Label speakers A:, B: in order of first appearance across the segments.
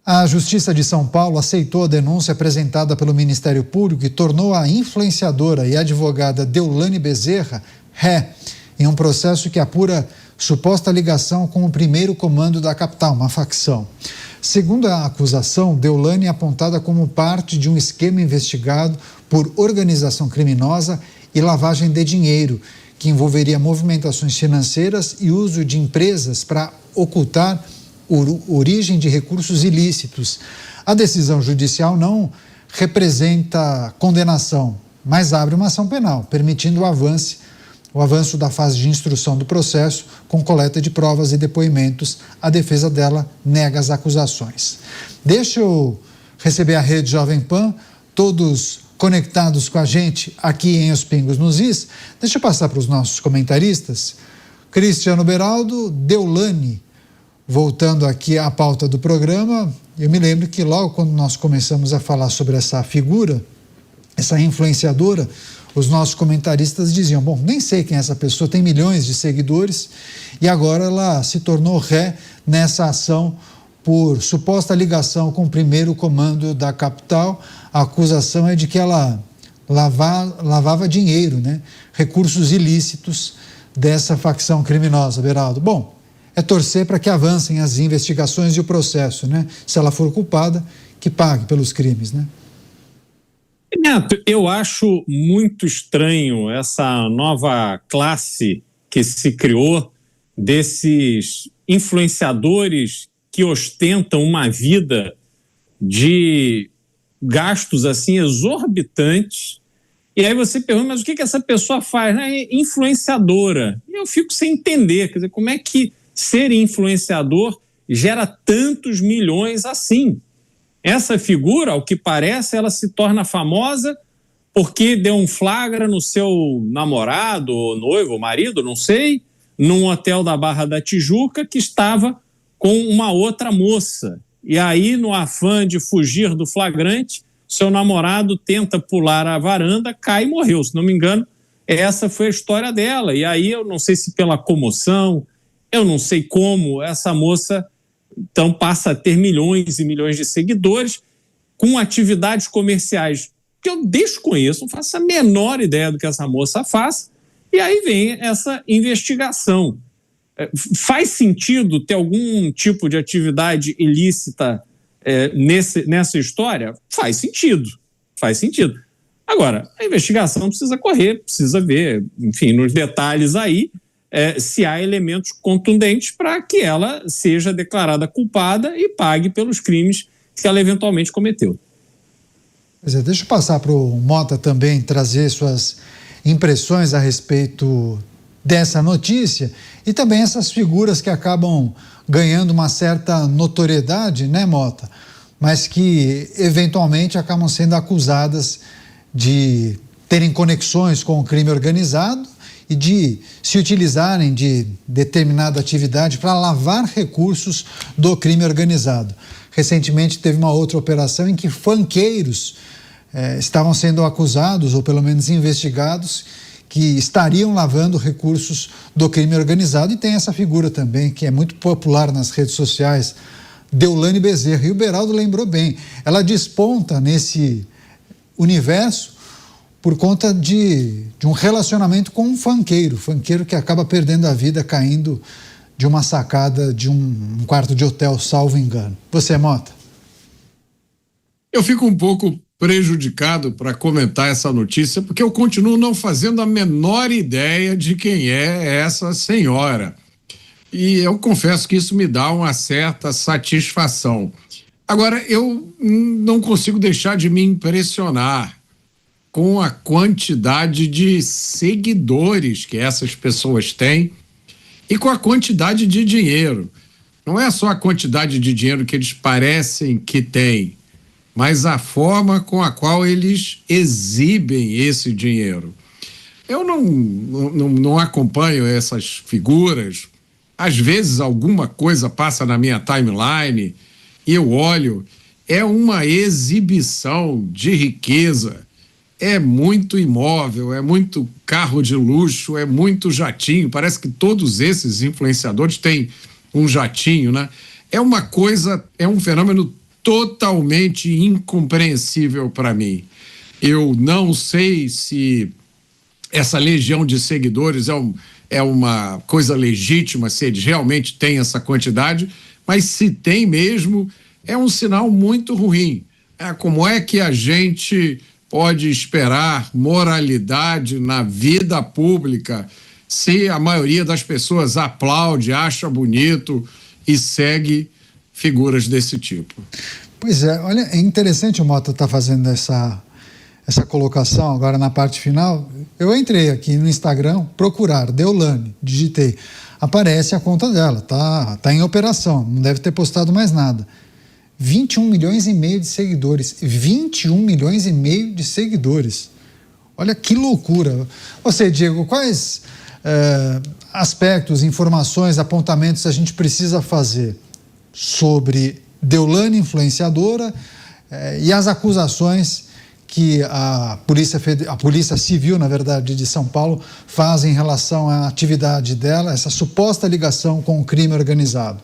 A: A Justiça de São Paulo aceitou a denúncia apresentada pelo Ministério Público e tornou a influenciadora e advogada Deolane Bezerra ré em um processo que apura suposta ligação com o primeiro comando da capital, uma facção. Segundo a acusação, Deolane é apontada como parte de um esquema investigado por organização criminosa e lavagem de dinheiro, que envolveria movimentações financeiras e uso de empresas para ocultar origem de recursos ilícitos. A decisão judicial não representa condenação, mas abre uma ação penal, permitindo o avanço da fase de instrução do processo com coleta de provas e depoimentos. A defesa dela nega as acusações. Deixa eu receber a Rede Jovem Pan, todos conectados com a gente aqui em Os Pingos nos Is. Deixa eu passar para os nossos comentaristas. Cristiano Beraldo, Deolane. Voltando aqui à pauta do programa, eu me lembro que logo quando nós começamos a falar sobre essa figura, essa influenciadora, os nossos comentaristas diziam, bom, nem sei quem é essa pessoa, tem milhões de seguidores, e agora ela se tornou ré nessa ação por suposta ligação com o primeiro comando da capital. A acusação é de que ela lavava dinheiro, né? Recursos ilícitos dessa facção criminosa, Beraldo. Bom, é torcer para que avancem as investigações e o processo, né? Se ela for culpada, que pague pelos crimes, né?
B: Neto, eu acho muito estranho essa nova classe que se criou desses influenciadores que ostentam uma vida de gastos assim exorbitantes. E aí você pergunta, mas o que essa pessoa faz? É influenciadora. E eu fico sem entender, quer dizer, como é que ser influenciador gera tantos milhões assim? Essa figura, ao que parece, ela se torna famosa porque deu um flagra no seu namorado, noivo, marido, não sei, num hotel da Barra da Tijuca que estava com uma outra moça. E aí, no afã de fugir do flagrante, seu namorado tenta pular a varanda, cai e morreu. Se não me engano, essa foi a história dela. E aí, eu não sei se pela comoção, eu não sei como, essa moça então passa a ter milhões e milhões de seguidores com atividades comerciais que eu desconheço, não faço a menor ideia do que essa moça faz, e aí vem essa investigação. Faz sentido ter algum tipo de atividade ilícita nessa história? Faz sentido. Agora, a investigação precisa correr, precisa ver, enfim, nos detalhes aí, se há elementos contundentes para que ela seja declarada culpada e pague pelos crimes que ela eventualmente cometeu.
A: Pois é, deixa eu passar para o Mota também trazer suas impressões a respeito dessa notícia e também essas figuras que acabam ganhando uma certa notoriedade, né, Mota? Mas que eventualmente acabam sendo acusadas de terem conexões com o crime organizado e de se utilizarem de determinada atividade para lavar recursos do crime organizado. Recentemente teve uma outra operação em que funkeiros estavam sendo acusados, ou pelo menos investigados, que estariam lavando recursos do crime organizado. E tem essa figura também, que é muito popular nas redes sociais, Deolane Bezerra. E o Beraldo lembrou bem, ela desponta nesse universo por conta de um relacionamento com um funkeiro que acaba perdendo a vida caindo de uma sacada de um quarto de hotel, salvo engano. Você, Mota?
C: Eu fico um pouco prejudicado para comentar essa notícia, porque eu continuo não fazendo a menor ideia de quem é essa senhora. E eu confesso que isso me dá uma certa satisfação. Agora, eu não consigo deixar de me impressionar com a quantidade de seguidores que essas pessoas têm e com a quantidade de dinheiro. Não é só a quantidade de dinheiro que eles parecem que têm, mas a forma com a qual eles exibem esse dinheiro. Eu não acompanho essas figuras. Às vezes alguma coisa passa na minha timeline e eu olho, é uma exibição de riqueza. É muito imóvel, é muito carro de luxo, é muito jatinho. Parece que todos esses influenciadores têm um jatinho, né? É uma coisa, é um fenômeno totalmente incompreensível para mim. Eu não sei se essa legião de seguidores é uma coisa legítima, se eles realmente têm essa quantidade, mas se tem mesmo, é um sinal muito ruim. Como é que a gente pode esperar moralidade na vida pública se a maioria das pessoas aplaude, acha bonito e segue figuras desse tipo?
A: Pois é, olha, é interessante o Mota estar fazendo essa colocação agora na parte final. Eu entrei aqui no Instagram, procurar Deolane, digitei, aparece a conta dela, tá em operação, não deve ter postado mais nada. 21 milhões e meio de seguidores, 21 milhões e meio de seguidores. Olha que loucura. Você, Diego, quais aspectos, informações, apontamentos a gente precisa fazer sobre Deolane influenciadora e as acusações que a Polícia Civil, na verdade, de São Paulo, faz em relação à atividade dela, essa suposta ligação com o crime organizado?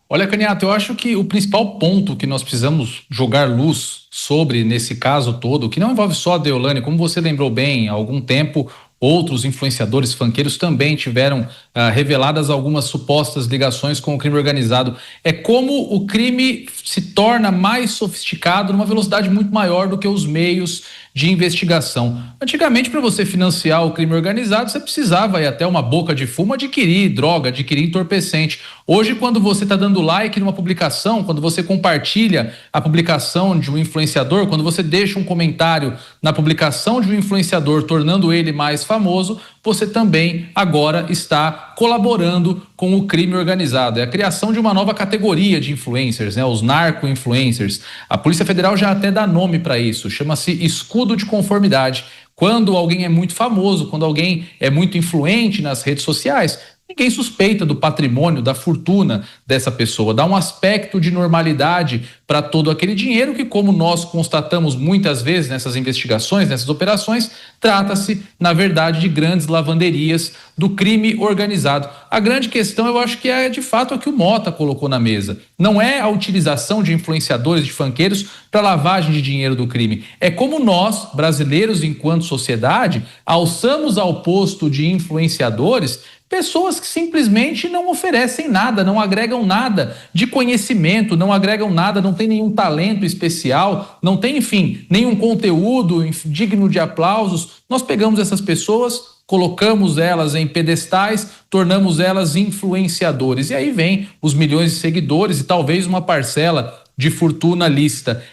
D: Olha, Caniato, eu acho que o principal ponto que nós precisamos jogar luz sobre nesse caso todo, que não envolve só a Deolane, como você lembrou bem, há algum tempo outros influenciadores funkeiros também tiveram reveladas algumas supostas ligações com o crime organizado. É como o crime se torna mais sofisticado numa velocidade muito maior do que os meios de investigação. Antigamente, para você financiar o crime organizado, você precisava ir até uma boca de fumo adquirir droga, adquirir entorpecente. Hoje, quando você está dando like numa publicação, quando você compartilha a publicação de um influenciador, quando você deixa um comentário na publicação de um influenciador, tornando ele mais famoso, você também agora está colaborando com o crime organizado. É a criação de uma nova categoria de influencers, né? Os narco-influencers. A Polícia Federal já até dá nome para isso, chama-se escudo de conformidade. Quando alguém é muito famoso, quando alguém é muito influente nas redes sociais, ninguém suspeita do patrimônio, da fortuna dessa pessoa. Dá um aspecto de normalidade para todo aquele dinheiro que, como nós constatamos muitas vezes nessas investigações, nessas operações, trata-se, na verdade, de grandes lavanderias do crime organizado. A grande questão, eu acho que é, de fato, a que o Mota colocou na mesa. Não é a utilização de influenciadores, de funkeiros, para lavagem de dinheiro do crime. É como nós, brasileiros, enquanto sociedade, alçamos ao posto de influenciadores pessoas que simplesmente não oferecem nada, não agregam nada de conhecimento, não agregam nada, não tem nenhum talento especial, não tem, enfim, nenhum conteúdo digno de aplausos. Nós pegamos essas pessoas, colocamos elas em pedestais, tornamos elas influenciadores. E aí vem os milhões de seguidores e talvez uma parcela de fortuna lícita.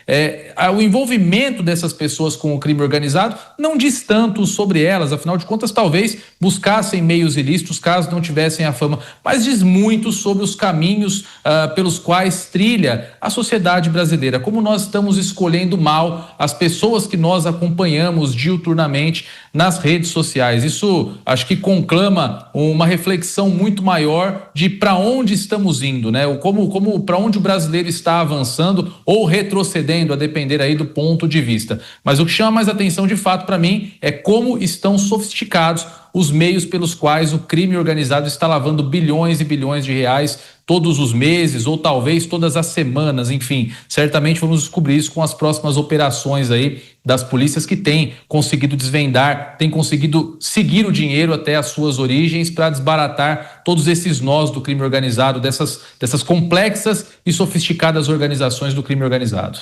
D: O envolvimento dessas pessoas com o crime organizado não diz tanto sobre elas, afinal de contas talvez buscassem meios ilícitos caso não tivessem a fama, mas diz muito sobre os caminhos pelos quais trilha a sociedade brasileira, como nós estamos escolhendo mal as pessoas que nós acompanhamos diuturnamente nas redes sociais. Isso acho que conclama uma reflexão muito maior de para onde estamos indo, né? Para onde o brasileiro está avançando ou retrocedendo, a depender aí do ponto de vista. Mas o que chama mais atenção de fato para mim é como estão sofisticados os meios pelos quais o crime organizado está lavando bilhões e bilhões de reais todos os meses ou talvez todas as semanas, enfim. Certamente vamos descobrir isso com as próximas operações aí das polícias que têm conseguido desvendar, têm conseguido seguir o dinheiro até as suas origens para desbaratar todos esses nós do crime organizado, dessas complexas e sofisticadas organizações do crime organizado.